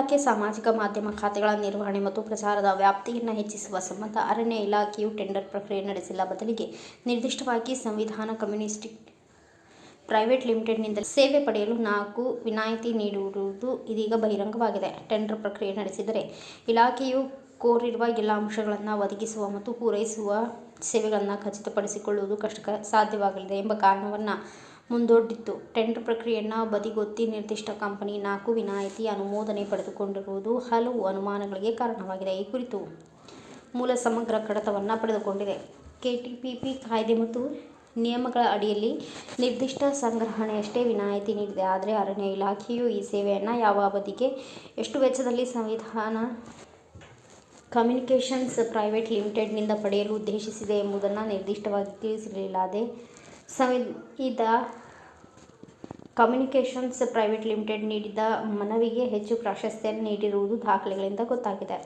ಇಲಾಖೆ ಸಾಮಾಜಿಕ ಮಾಧ್ಯಮ ಖಾತೆಗಳ ನಿರ್ವಹಣೆ ಮತ್ತು ಪ್ರಚಾರದ ವ್ಯಾಪ್ತಿಯನ್ನು ಹೆಚ್ಚಿಸುವ ಸಂಬಂಧ ಅರಣ್ಯ ಇಲಾಖೆಯು ಟೆಂಡರ್ ಪ್ರಕ್ರಿಯೆ ನಡೆಸಿಲ್ಲ. ಬದಲಿಗೆ ನಿರ್ದಿಷ್ಟವಾಗಿ ಸಂವಿಧಾನ ಕಮ್ಯುನಿಸ್ಟಿಕ್ ಪ್ರೈವೇಟ್ ಲಿಮಿಟೆಡ್ನಿಂದ ಸೇವೆ ಪಡೆಯಲು 4 ವಿನಾಯಿತಿ ನೀಡಿರುವುದು ಇದೀಗ ಬಹಿರಂಗವಾಗಿದೆ. ಟೆಂಡರ್ ಪ್ರಕ್ರಿಯೆ ನಡೆಸಿದರೆ ಇಲಾಖೆಯು ಕೋರಿರುವ ಎಲ್ಲ ಅಂಶಗಳನ್ನು ಒದಗಿಸುವ ಮತ್ತು ಪೂರೈಸುವ ಸೇವೆಗಳನ್ನು ಖಚಿತಪಡಿಸಿಕೊಳ್ಳುವುದು ಸಾಧ್ಯವಾಗಲಿದೆ ಎಂಬ ಕಾರಣವನ್ನು ಮುಂದೊಡ್ಡಿತ್ತು. ಟೆಂಡರ್ ಪ್ರಕ್ರಿಯೆಯನ್ನು ಬದಿಗೊತ್ತಿ ನಿರ್ದಿಷ್ಟ ಕಂಪನಿ 4 ವಿನಾಯಿತಿ ಅನುಮೋದನೆ ಪಡೆದುಕೊಂಡಿರುವುದು ಹಲವು ಅನುಮಾನಗಳಿಗೆ ಕಾರಣವಾಗಿದೆ. ಈ ಕುರಿತು ಮೂಲ ಸಮಗ್ರ ಕಡತವನ್ನು ಪಡೆದುಕೊಂಡಿದೆ. ಕೆಟಿಪಿಪಿ ಕಾಯ್ದೆ ಮತ್ತು ನಿಯಮಗಳ ಅಡಿಯಲ್ಲಿ ನಿರ್ದಿಷ್ಟ ಸಂಗ್ರಹಣೆಯಷ್ಟೇ ವಿನಾಯಿತಿ ನೀಡಿದೆ. ಆದರೆ ಅರಣ್ಯ ಇಲಾಖೆಯು ಈ ಸೇವೆಯನ್ನು ಯಾವ ಅವಧಿಗೆ, ಎಷ್ಟು ವೆಚ್ಚದಲ್ಲಿ ಸಂವಿಧಾನ ಕಮ್ಯುನಿಕೇಷನ್ಸ್ ಪ್ರೈವೇಟ್ ಲಿಮಿಟೆಡ್ನಿಂದ ಪಡೆಯಲು ಉದ್ದೇಶಿಸಿದೆ ಎಂಬುದನ್ನು ನಿರ್ದಿಷ್ಟವಾಗಿ ತಿಳಿಸಿರಲಿಲ್ಲ. ಅದೇ ಕಮ್ಯುನಿಕೇಷನ್ಸ್ ಪ್ರೈವೇಟ್ ಲಿಮಿಟೆಡ್ ನೀಡಿದ ಮನವಿಗೆ ಹೆಚ್ಚು ಪ್ರಾಶಸ್ತ್ಯ ನೀಡಿರುವುದು ದಾಖಲೆಗಳಿಂದ ಗೊತ್ತಾಗಿದೆ.